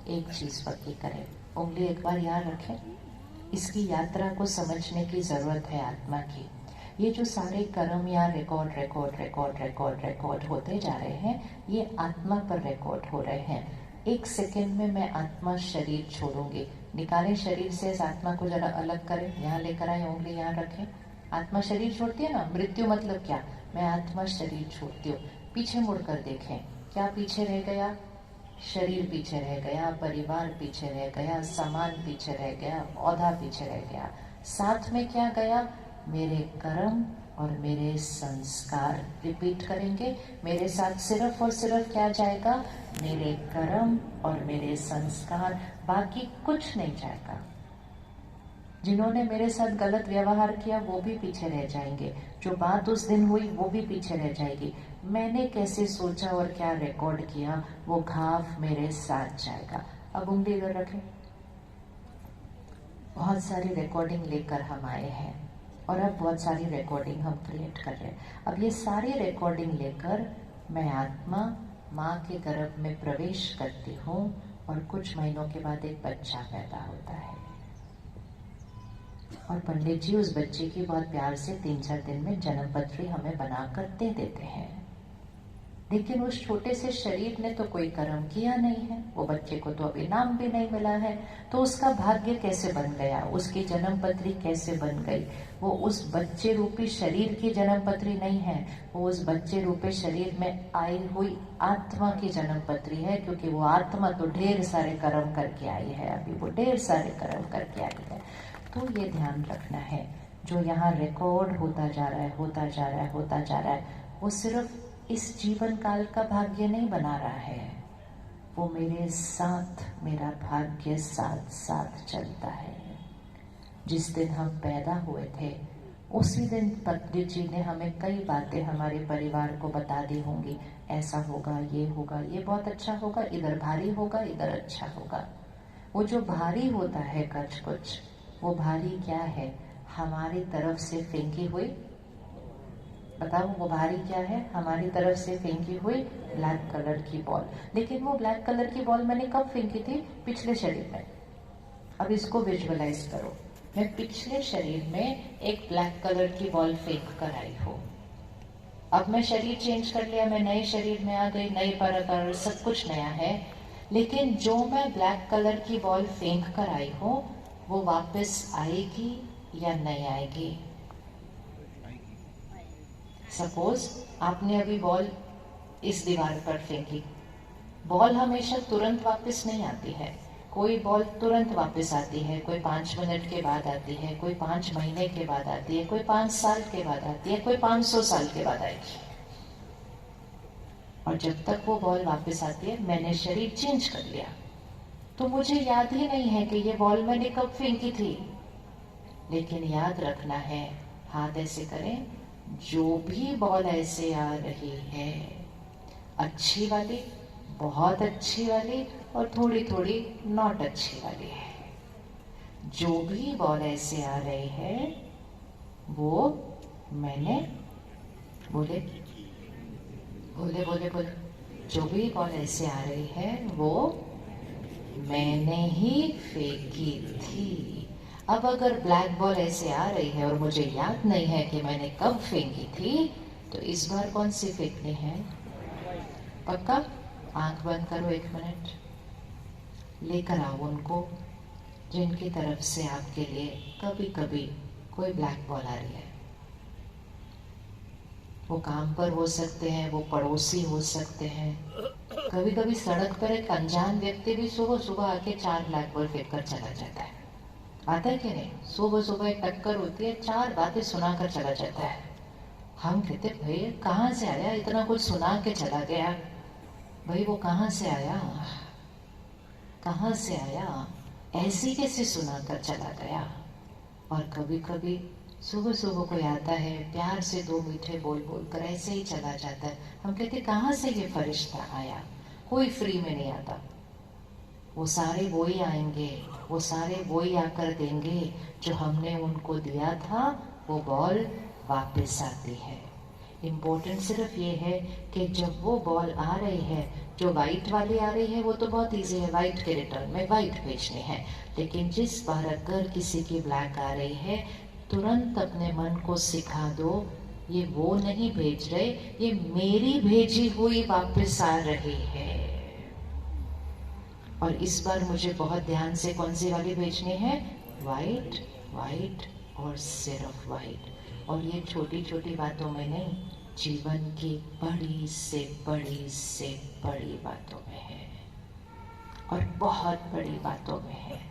एक चीज पक्की करें, उंगली एक बार याद रखें, इसकी यात्रा को समझने की जरूरत है आत्मा की। ये जो सारे कर्म यहाँ record record record record record होते जा रहे हैं, ये आत्मा पर रिकॉर्ड हो रहे हैं। एक सेकेंड में मैं आत्मा शरीर छोड़ूंगी। निकालें शरीर से इस आत्मा को, जरा अलग करें, यहाँ लेकर आए, उंगली यहाँ रखें। आत्मा शरीर छोड़ती है ना, मृत्यु मतलब क्या, मैं आत्मा शरीर छोड़ती हूँ। पीछे मुड़कर देखें, क्या पीछे रह गया, शरीर पीछे रह गया, परिवार पीछे रह गया, सामान पीछे रह गया, औधा पीछे रह गया। साथ में क्या गया, मेरे कर्म और मेरे संस्कार। रिपीट करेंगे, मेरे साथ सिर्फ और सिर्फ क्या जाएगा, मेरे कर्म और मेरे संस्कार, बाकी कुछ नहीं जाएगा। जिन्होंने मेरे साथ गलत व्यवहार किया वो भी पीछे रह जाएंगे, जो बात उस दिन हुई वो भी पीछे रह जाएगी। मैंने कैसे सोचा और क्या रिकॉर्ड किया, वो घाव मेरे साथ जाएगा। अब उंगली इधर रखें। बहुत सारी रिकॉर्डिंग लेकर हम आए हैं और अब बहुत सारी रिकॉर्डिंग हम क्रिएट कर रहे हैं। अब ये सारी रिकॉर्डिंग लेकर मैं आत्मा माँ के गर्भ में प्रवेश करती हूँ और कुछ महीनों के बाद एक बच्चा पैदा होता है और पंडित जी उस बच्चे की बहुत प्यार से 3-4 दिन में जन्म पत्री हमें बनाकर दे देते हैं। लेकिन उस छोटे से शरीर ने तो कोई कर्म किया नहीं है, वो बच्चे को तो अभी नाम भी नहीं मिला है, तो उसका भाग्य कैसे बन गया, उसकी जन्म पत्री कैसे बन गई। वो उस बच्चे रूपी शरीर की जन्म पत्री नहीं है, वो उस बच्चे रूपी शरीर में आई हुई आत्मा की जन्म पत्री है, क्योंकि वो आत्मा तो ढेर सारे कर्म करके आई है, अभी वो ढेर सारे कर्म करके आई है। तो ये ध्यान रखना है, जो यहाँ रिकॉर्ड होता जा रहा है, होता जा रहा है, होता जा रहा है, वो सिर्फ इस जीवन काल का भाग्य नहीं बना रहा है, वो मेरे साथ, मेरा भाग्य साथ साथ चलता है। जिस दिन हम पैदा हुए थे उसी दिन पंडित जी ने हमें कई बातें हमारे परिवार को बता दी होंगी, ऐसा होगा, ये होगा, ये बहुत अच्छा होगा, इधर भारी होगा, इधर अच्छा होगा। वो जो भारी होता है कुछ, वो भारी क्या है, हमारी तरफ से फेंकी हुई, बताओ वो भारी क्या है, हमारी तरफ से फेंकी हुई ब्लैक कलर की बॉल। लेकिन वो ब्लैक कलर की बॉल मैंने कब फेंकी थी, पिछले शरीर में। अब इसको विजुअलाइज करो, मैं पिछले शरीर में एक ब्लैक कलर की बॉल फेंक कर आई हूँ। अब मैं शरीर चेंज कर लिया, मैं नए शरीर में आ गई, नए प्रकार, सब कुछ नया है। लेकिन जो मैं ब्लैक कलर की बॉल फेंक कर आई हूँ वो वापस आएगी या नहीं आएगी। सपोज आपने अभी बॉल इस दीवार पर फेंकी, बॉल हमेशा तुरंत वापस नहीं आती है, कोई बॉल तुरंत वापस आती है, कोई 5 मिनट के बाद आती है, कोई 5 महीने के बाद आती है, कोई 5 साल के बाद आती है, कोई 500 साल के बाद आएगी। और जब तक वो बॉल वापस आती है, मैंने शरीर चेंज कर लिया, तो मुझे याद ही नहीं है कि ये बॉल मैंने कब फेंकी थी। लेकिन याद रखना है, हाथ ऐसे करें, जो भी बॉल ऐसे आ रही है, अच्छी वाली, बहुत अच्छी वाली और थोड़ी थोड़ी नॉट अच्छी वाली है, जो भी बॉल ऐसे आ रही है वो मैंने, बोले बोले बोले बोले, जो भी बॉल ऐसे आ रही है वो मैंने ही फेंकी थी। अब अगर ब्लैक बॉल ऐसे आ रही है और मुझे याद नहीं है कि मैंने कब फेंकी थी, तो इस बार कौन सी फेंकनी है, पक्का? आंख बंद करो 1 मिनट, लेकर आओ उनको जिनकी तरफ से आपके लिए कभी कभी कोई ब्लैक बॉल आ रही है। वो काम पर हो सकते हैं, वो पड़ोसी हो सकते हैं, कभी कभी सड़क पर एक अनजान व्यक्ति भी सुबह सुबह आके 4 ब्लैक बॉल फेंक कर चला जाता है। आता है कि नहीं, सुबह सुबह एक टक्कर होती है, 4 बातें सुनाकर चला जाता है। हम कहते भाई कहाँ से आया, इतना कुछ सुना के चला गया, भाई वो कहाँ से आया, कहाँ से आया, ऐसी कैसे सुनाकर चला गया। और कभी कभी सुबह सुबह कोई आता है, प्यार से 2 मीठे बोल बोल कर ऐसे ही चला जाता है। हम कहते कहाँ से ये फरिश्ता आया, कोई फ्री में नहीं आता, वो सारे वो ही आएंगे, वो सारे वो ही आकर देंगे, जो हमने उनको दिया था वो बॉल वापस आती है। इम्पोर्टेंट सिर्फ ये है कि जब वो बॉल आ रही है, जो वाइट वाली आ रही है वो तो बहुत इजी है, वाइट के रिटर्न में वाइट भेजने हैं। लेकिन जिस बार अगर किसी की ब्लैक आ रही है, तुरंत अपने मन को सिखा दो, ये वो नहीं भेज रहे, ये मेरी भेजी हुई वापस आ रही है। और इस बार मुझे बहुत ध्यान से कौन सी वाली भेजनी है? वाइट, वाइट और सिर्फ वाइट। और ये छोटी छोटी बातों में नहीं, जीवन की बड़ी से बड़ी बातों में है, और बहुत बड़ी बातों में है।